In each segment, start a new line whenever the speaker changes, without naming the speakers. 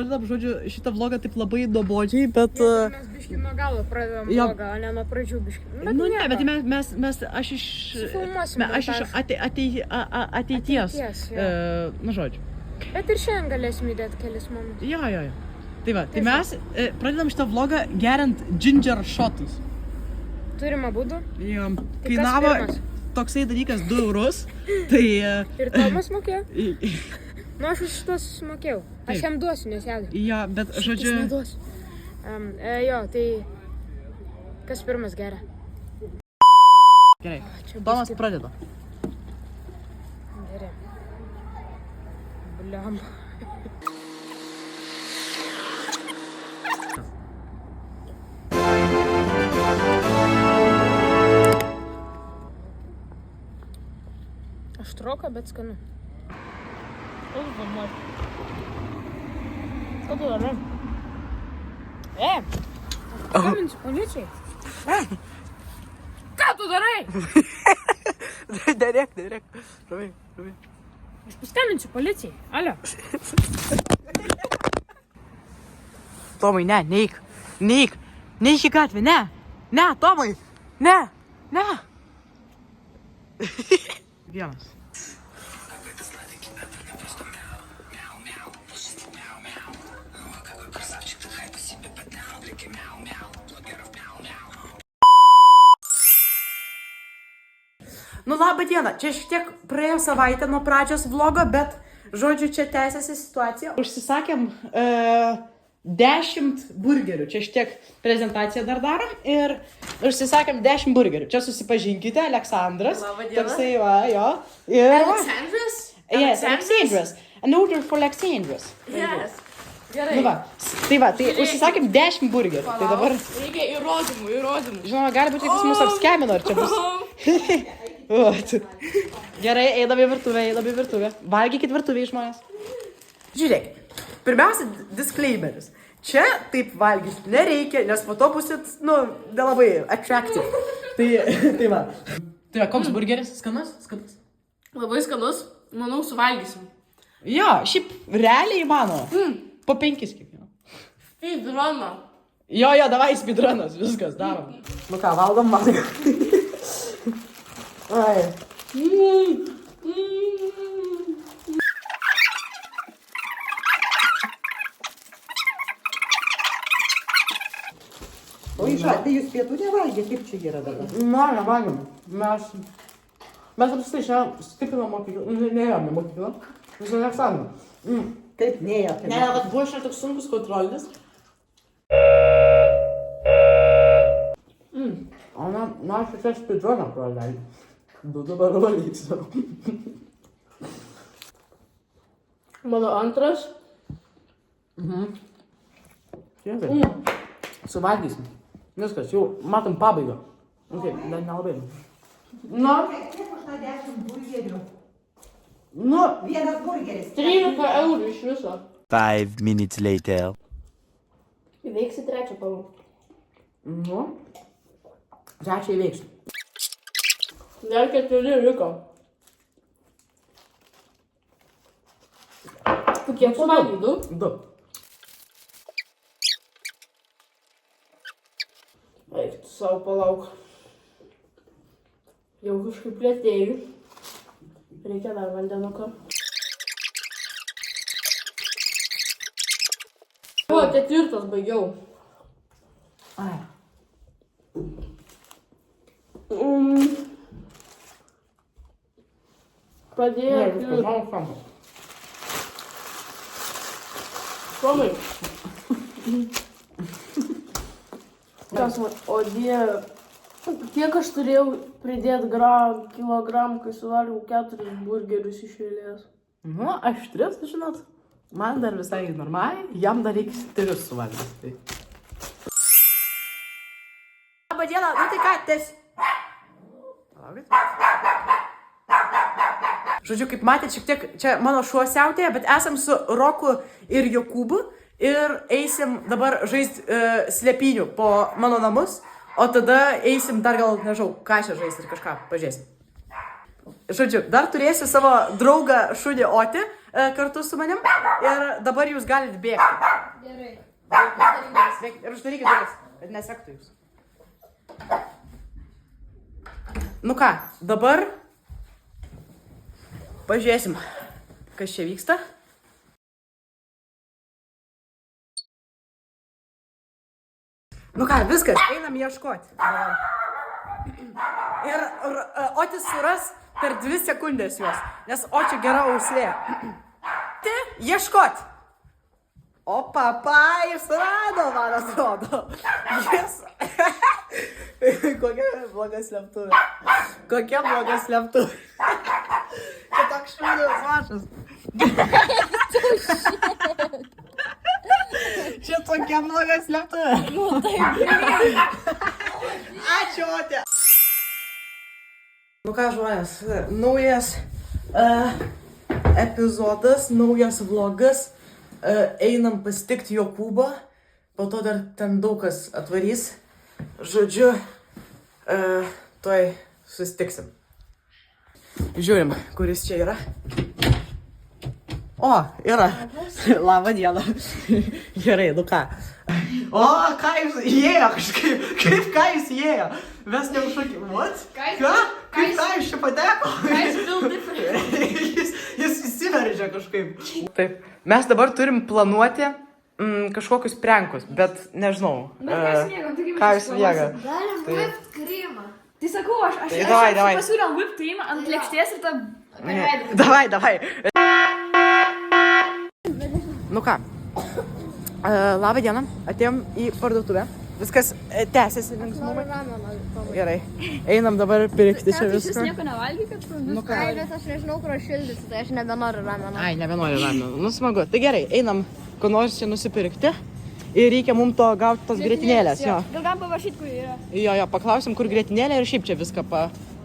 pradedam, žodžiu, šitą vlogą taip labai nuobodžiai, bet...
Mes biški nuo galo pradedam vlogą, o ne nuo pradžių biški.
Nu ne, bet aš iš... Aš iš ateities. Nu, žodžiu.
Bet ir šiandien galėsim įdėti kelis momentus.
Jo. Tai va, tai mes pradedam šitą vlogą geriant ginger shotus.
Turim abudu.
Jo, kainavo toksai dalykas 2 eurus, tai...
Ir Tomas mokėjo? Nu, aš už šitos mokėjau. Aš jam duosiu, nes jadai.
Jo, bet žodžiu...
Jis neduosiu. Jo, tai... Kas pirmas geria?
Gerai, Tomas pradeda.
Gerai. Bliam. Aštroka, bet skanu. Ką tu darai? Paskambinsiu policijai. Ką tu darai?
Derėk. Ramiai.
Aš paskambinsiu policijai. Alio.
Tomai, ne, neik į gatvę, ne, Tomai, ne. Vienas. Nu, labą dieną, čia šiek tiek praėjo savaitę nuo pradžios vlogo, bet, žodžiu, čia tęsiasi situacija. Užsisakėm 10 burgerių, čia šiek tiek prezentaciją dar darom ir užsisakėm 10 burgerių. Čia susipažinkite, Aleksandras.
Labą dieną.
Toksai va, jo. Ir...
Aleksandras?
Yes, Alexandras. An order for Alexandras.
Yes. Gerai.
Nu va, tai užsisakėm 10 burgerių. Tai dabar...
Reikia įrodymų.
Žinoma, gali būti, kad jis mus apskemino, ar čia bus... Gerai, eidam į virtuvę. Valgykit virtuvėje, žmonės. Žiūrėk, pirmiausia, disclaimeris. Čia taip valgyti nereikia, nes po to busit, nelabai attractive. Tai va. Tai va, koks burgeris? Skanus?
Labai skanus. Manau, suvalgysim.
Jo, šiaip realiai įmanoma. Po 5 kiekvieno.
Speedrunną.
Jo, davai speedrunas, viskas, darom. Nu ką, valgom. Ai.
O tai jūs pietų nevalgė, kaip čia yra dabar?
Nevalgėm. Mes apstai šiandien stiprinam mokyklą. Neėjome mokyklą. Mes Aleksandrą.
Taip, neėjote.
Ne, bet buvo šiandien toks sunkus kontrolinis. O na, aš čia speedruną praleidžiu. Dabar valysiu.
Mano antras.
Suvalgysim. Viskas, jau matom pabaigą. Ok, dar nelabai. Nu,
Kiek už tą 10 burgerių?
nu,
Vienas burgeris.
13 eurų iš viso.
5 minutes later.
Įveiksi trečią pavau.
nu. Trečią įveiksiu.
Dar 4 liko. Tu kiek suvalgei? 2?
2.
Eik, tu savo palauk. Jau kažkaip lėtėjau. Reikia dar vandenuko. O, 4 baigiau.
Ai.
Padėk. Tomai. Kas man, o dieve. Kiek aš turėjau pridėti kilogramų, kai suvalgiau 4 burgerius iš eilės?
Nu, aš 3, žinot. Man dar visai normaliai, jam dar reikia 3 suvalgyti. Labą dieną, nu tai ką, Žodžiu, kaip matėt, šiek tiek čia mano šuo siautėja, bet esam su Roku ir Jokūbu ir eisim dabar žaisti slėpynių po mano namus, o tada eisim dar gal, nežinau, ką čia žaisti ir kažką pažiūrėsim. Žodžiu, dar turėsiu savo draugą šunį Oti, kartu su manim ir dabar jūs galite bėgti.
Gerai.
Ir uždarykit duris, kad nesektų jūs. Nu ką, dabar pažiūrėsim, kas čia vyksta. Nu ką, viskas, einam ieškoti. Ir Otis suras per 2 sekundės juos, nes Očio gera auslė. Tai ieškot. O papajus rado, man atrodo. Jis. Kokia bloga slėptuvė. Kokia bloga slėptuvė. Čia toks šūdas mažas. Čia tokia bloga slėptuvė.
Nu, taip.
Ačiū, Otė. Nu ką, žmonės, naujas epizodas, naujas vlogas. Einam pasitikti Jokūbą, po to dar ten daug kas atvarys. Žodžiu, tuoj susitiksim. Žiūrim, kuris čia yra. O, yra. Labą dieną. Gerai, nu ką. O, ką jūs įėjo kažkaip? Kaip ką jūs įėjo? Mes neužšokėm. What? Ką? Kaip ką jūs čia pateko? Jis įsiveržė kažkaip. Taip. Mes dabar turim planuoti kažkokius prankus, bet nežinau. Ką jūs mėga?
Galim whipped creamą. Tai sakau, aš
davai.
pasiūliau whipped creamą ant lėkštės ir tą...
Davai. Nu ką, labą dieną, atėjom į parduotuvę. Viskas tęsiasi linksmumai. Gerai, einam dabar pirkti čia viską.
Jūs nieko nevalgy, kad tu...
Nu ką,
Bet aš nežinau, kur aš šildysiu, tai aš nebenoriu rameno.
ai, nebenoriu rameno. Nu smagu. Tai gerai, einam, ko nors čia nusipirkti. Ir reikia mums to gauti tos grietinėlės. Jo,
Gal galim pavašyti, kur yra.
jo, paklausim, kur grietinėlė ir šiaip čia viską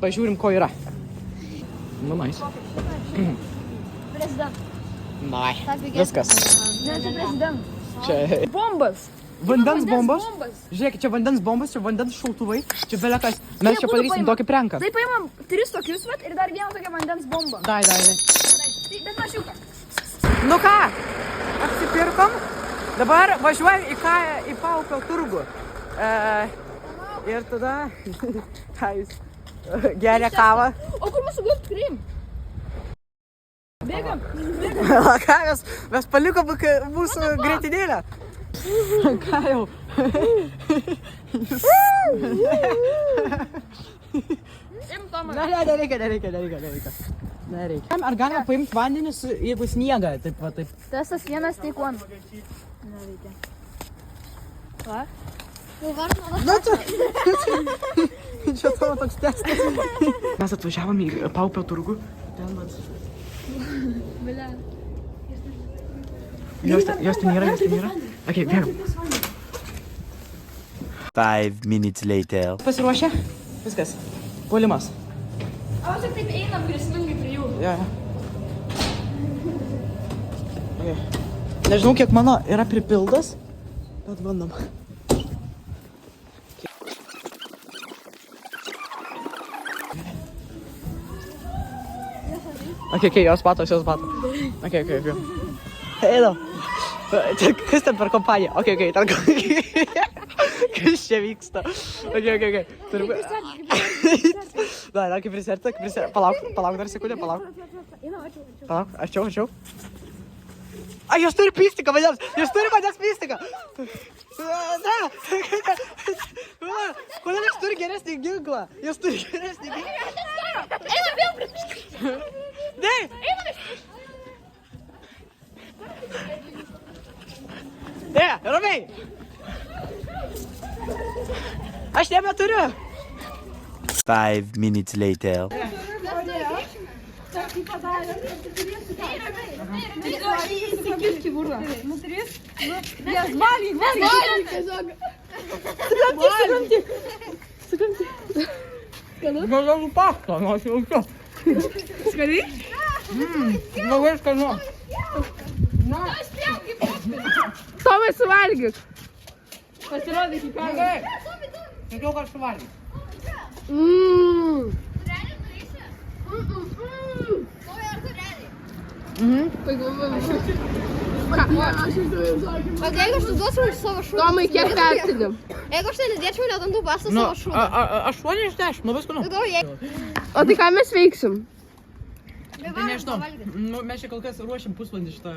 pažiūrim, ko yra. Nu, nice.
Prezident.
Nai, viskas.
Ne, čia prezident.
Čia
Bombas.
vandens bombos.
Bombas.
Žiūrėkit, čia vandens bombos, čia vandens šautuvai. Čia belekas. Mes čia padarysim tokį pranką.
Tai paimam 3 tokius vat ir dar vieną tokią vandens bombą.
Dai.
Bet mažiuką.
Nu ką, apsipirkom. Dabar važiuojam į Paupio turgų. Ir tada, ką jūs, geria kavą.
O kur mūsų whipped cream? Bėgam.
Ką mes palikom mūsų grietinėlę. Ką jau?
Im Tomai.
Nereikia. Ar galima paimti vandenį, jeigu sniega, taip va taip.
Testas vienas, take one. Nereikia. Va?
Na, čia tavo toks testas. Mes atvažiavom į Paupio turgų. Ten vat.
Bile.
Jos ten yra. Ok, bėgam.
5 minutes later.
Pasiruošę? Viskas. Puolimas.
O tik taip einam grėsmingai prie jų.
Ja. Okay. Nežinau, kiek mano yra pripildas, bet bandom. Okay, jos patos. Okay. Eidam. Kas ten per kompaniją? Okay, ten kas čia vyksta? Okay. Dar kaip priserta. Palauk dar sekundę, palauk. Arčiau. Ai, jos turi pistiką vandens! Pistiką! Kodėl jos turi geresnį ginklą?
Einam vėl prie...
Dai! Ne, ramiai! Aš nebeturiu!
5 minutes later.
Įsikiški burą. Jas valgyk. Sukamti.
Galėjau pastą, nors jaučiu.
Skaniai?
Labai skanu.
Tomai, suvalgyk. Pasirodyk į kamerą.
Sakiau, kad suvalgyk.
Bet jeigu aš duosiu už savo šunį.
Tomai, kiek vertini?
Jeigu aš tai nedėčiau net dantų pastą
Nu,
savo šunį.
8 iš 10, nu visko, nu.
O tai ką mes veiksim?
Tai nežinau, nu, mes čia kol kas ruošiam pusvalandį šitą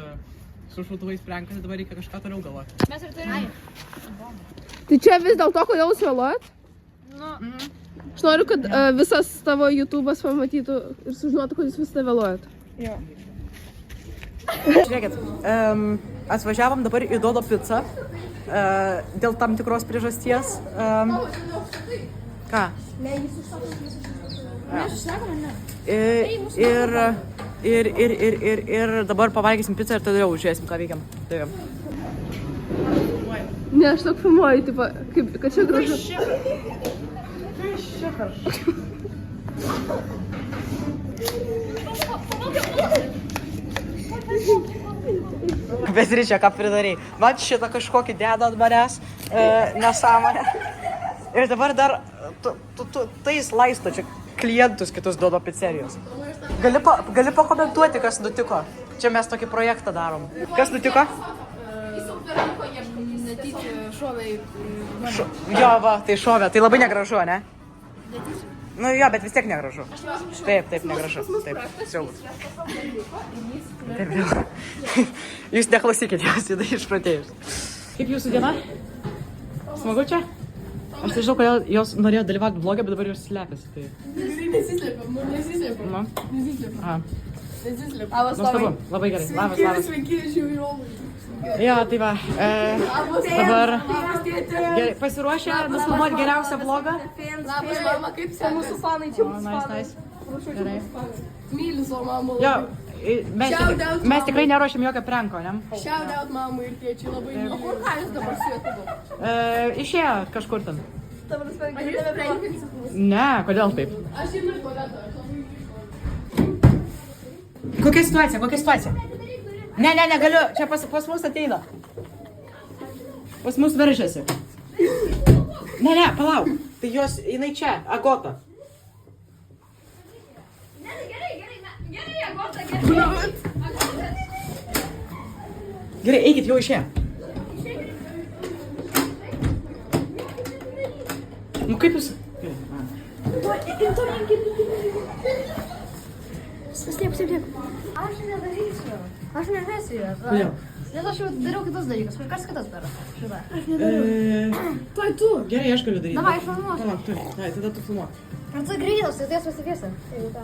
su šautuvais pranką, tai dabar reikia kažką toliau galvoti.
Mes ir turime.
Tai čia vis dėl to, kodėl jūs vėluojat? Aš noriu, kad visas tavo YouTube'as pamatytų ir sužinotų, kad jūs visada vėluojat.
Žiūrėkit, atvažiavom dabar į Dodo pizzą dėl tam tikros priežasties. Ką? Ir dabar pavalgysim pizzą ir tada jau žiūrėsim, ką veikiam. Tai.
Ne, aš tik filmuoju, tipo, kaip, kad čia gražu.
Beatričia, ką pridarei? Man šitą kažkokį deda ant manęs, nesąmonę. Ir dabar dar tais laisto čia klientus kitus Dodo pizzerijos. Gali pakomentuoti, kas nutiko? Čia mes tokį projektą darom. Kas nutiko? Jo, va, tai šovė. Tai labai negražu, ne? Nu jo, bet vis tiek negražu. Taip, negražu. Taip, siaubas. Taip, vėl. Jūs neklausykit, jūs įdai išpratėjus. Kaip jūsų diena? Smagu čia? Aš nežinau, kodėl jos norėjo dalyvauti vlogę, bet dabar jos slepiasi. Tai...
Nesislėpiam.
Nu? Aha.
Labas,
Nuostabu, labai gerai. Labas.
Sveiki, žiūriu.
Jo, tai va. Dabar gerai, pasiruošę nufilmuoti geriausią vlogą.
Labas, mama, kaip čia mūsų fanai čia bus
Nice. Gerai.
Myliu savo mamą.
Jo, mes tikrai neruošiam jokio pranko, ne?
Shout out mamai ir tėčiui labai myliu. O kur ką jūs dabar su juo?
Išėjo kažkur ten.
Dabar tave prenkinsiu.
Ne, kodėl taip?
Aš žinau, kodėl.
Kokia situacija? Ne, negaliu, čia pas mus ateina. Pas mus veržiasi. Ne, palauk. Tai jos, jinai čia, Agota. Gerai, eikit, jau išėjo. Nu kaip jūs...
Slėp. Aš nedarysiu. Aš nežaisiu jos.
Kodėl?
Nes aš jau dariau kitus dalykus. Kas kitas daro? Šitą.
Tai tu.
Gerai, aš galiu daryti.
Davai, aš filmuosiu.
Palauk, tu. Davai, tada tu filmuok.
Ar tu greitas, tai ties pasikėsi? Jeigu tą.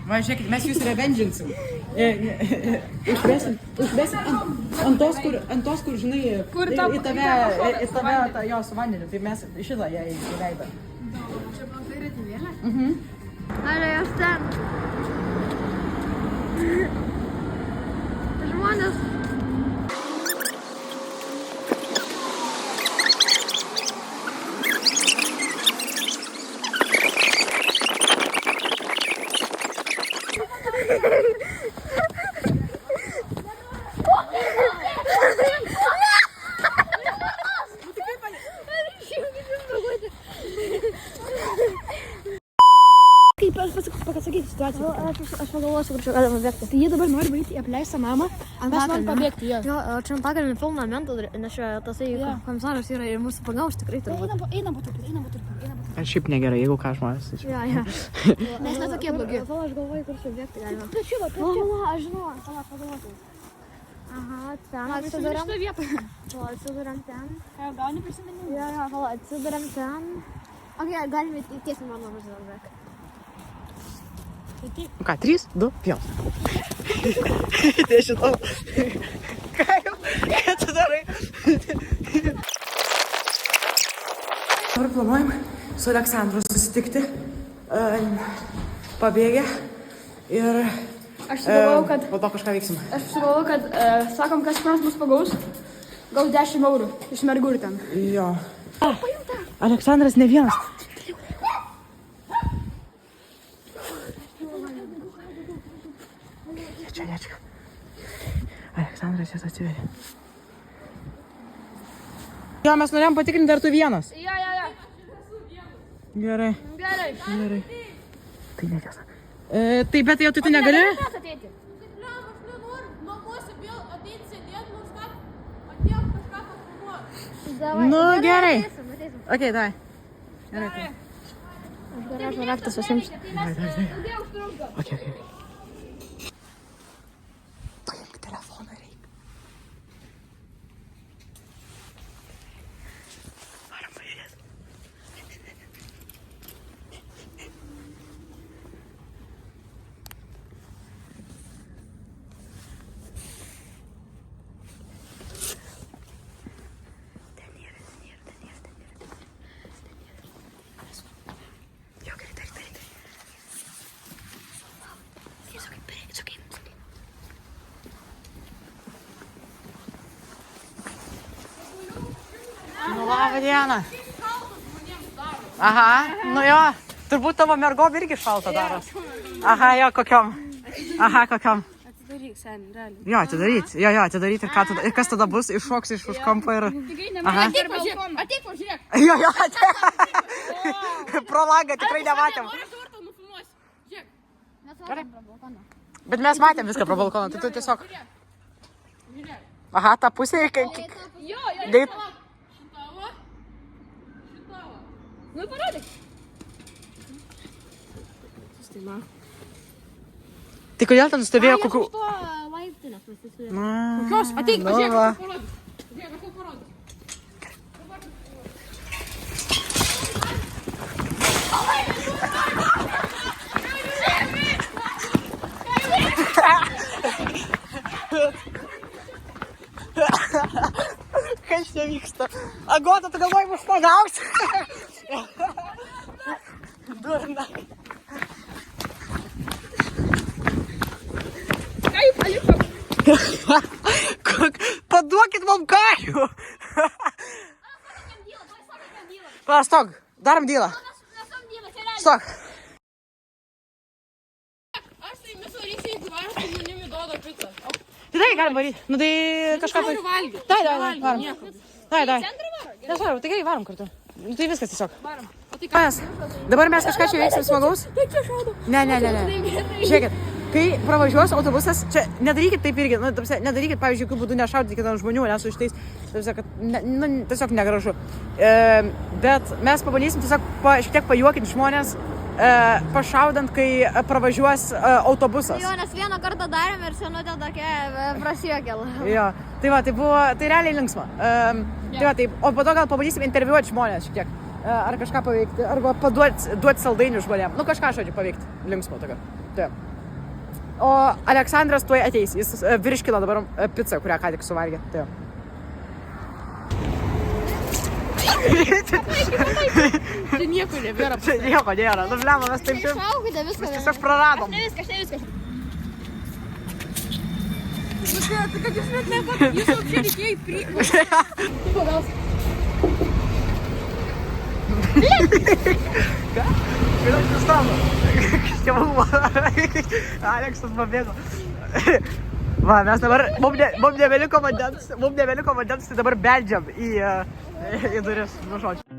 Va, žiūrėkit, mes jūs revenžinsim. Užvesim ant tos, kur, žinai, į tave jo su vandeniu. Tai mes šitą ją įveidą.
Čia man tai retinėlė? Ar jos ten? Žmonės.
Kaip pasakyti situaciją? Aš pagalvosiu, kur čia galima bėgti. Tai jie dabar nori baigti į apleistą namą, mes norim pabėgti jo.
Jo, čia antakalnį filmą mentą, nes čia tasai komisaras yra ir mūsų pagaus tikrai turbūt.
Einam po truputį.
Aš šiaip negerai, jeigu ką žmonės.
Jo.
Mes netokie blogi.
Gal aš galvoju, kur čia bėgti galima.
Pala, aš žinau, pagalvoti.
Aha, ten
Atsiduriam šitą vietą.
atsiduriam ten.
Gauni prisiminimą?
Jo, pala, atsiduriam ten. Ok, galime tiesiai mano važiuoti.
Ką, 3, 2, 1. Tai žinau. Ką tu darai? Dabar planuojam su Aleksandru susitikti. Pabėgę. Ir
Aš sugalvojau, kad...
po to kažką veiksim.
Aš sugalvojau, kad sakom, kas pirmas mus pagaus, gal 10 eurų iš mergų ten.
Jo. Aleksandras ne vienas. Čia. Aleksandras jas atsiveria. Jo, mes norėjom patikrinti, ar tu vienas.
Jo.
Gerai.
Gerai.
Gerai. Tai netiesa. Tai bet jau tu negali? Nu, gerai. Okei, davai. Gerai.
Garažo raktas pasiimsiu.
Okei. Paimk telefoną reikia. Varam pažiūrėti. Jo, gerai, daryk. Nu, labą dieną. Aha, nu jo, turbūt tavo mergom irgi šalta daros. Aha, jo, kokiom.
Atidaryk, seniai, realiai.
Jo, atidaryt ir, ir kas tada bus, iššoks iš už kampo ir... Aha.
Ateik pažiūrėk.
Jo, pro langą tikrai nematėm. Bet mes matėm viską pro balkoną, tai tu tiesiog... Aha, tą pusę ir...
Jo. Nu, parodyk.
Tai kodėl ten stovėjo kokių...
Laiptinės pasisiūrė.
Kokios? Ateik,
Nu,
pažiūrėk,
va.
aš parodyk. Žiūrėk, aš parodyk.
Kas čia vyksta? Agota, tu galvoji mus pagausi? Durna. Paduokit mum karių. Stok, darom dylą. Stok.
Aš tai nesuvarysiu, jeigu varom, tai manimi duoda picą.
Tai tai galim varyti. Nu tai kažką...
Noriu valgyti.
Dai, varom.
Nieko.
Dai. Nesvarbu, tai gerai, varom kartu. Nu tai viskas tiesiog.
Varom. O tai ką?
Mes, dabar mes kažką čia veiksim smagaus.
Tai čia šaudo.
Ne. Žiūrėkit, kai pravažiuos autobusas, čia nedarykit taip irgi, nu, nedarykit, pavyzdžiui, jokių būdų nešaudyti kitam žmonių, nes su šitais, kad, tiesiog negražu. Bet mes pabandysim tiesiog šiek tiek pajuokinti žmonės, pašaudant, kai pravažiuos autobusas.
Jo, nes vieną kartą darėm ir senutė tokia prasijuokė.
Jo, tai realiai linksma. Tai va, taip, o po to gal pabandysim interviuoti žmonės šiek tiek. Ar kažką paveikti, arba duoti saldainių žmonėm. Nu kažką, žodžiu, paveikti. Linksmo tokio. Tai. O Aleksandras tuoj ateis. Jis virškino dabar pizzą, kurią ką tik suvalgė. Tai.
Čia nieko nebėra.
Čia nieko nėra. Nu, blema, mes taip.
Išaukite viską.
Mes tiesiog praradom.
Ne viskas.
Tai kad jūs net nekat, jūs jau čia reikėjo į priekį.
Ką? Kodėl tu stalo? Kas čia buvo? Aleksas pabėgo. Va, mes dabar, mum nebeliko vandens, tai dabar beldžiam į duris, nu žodžiu.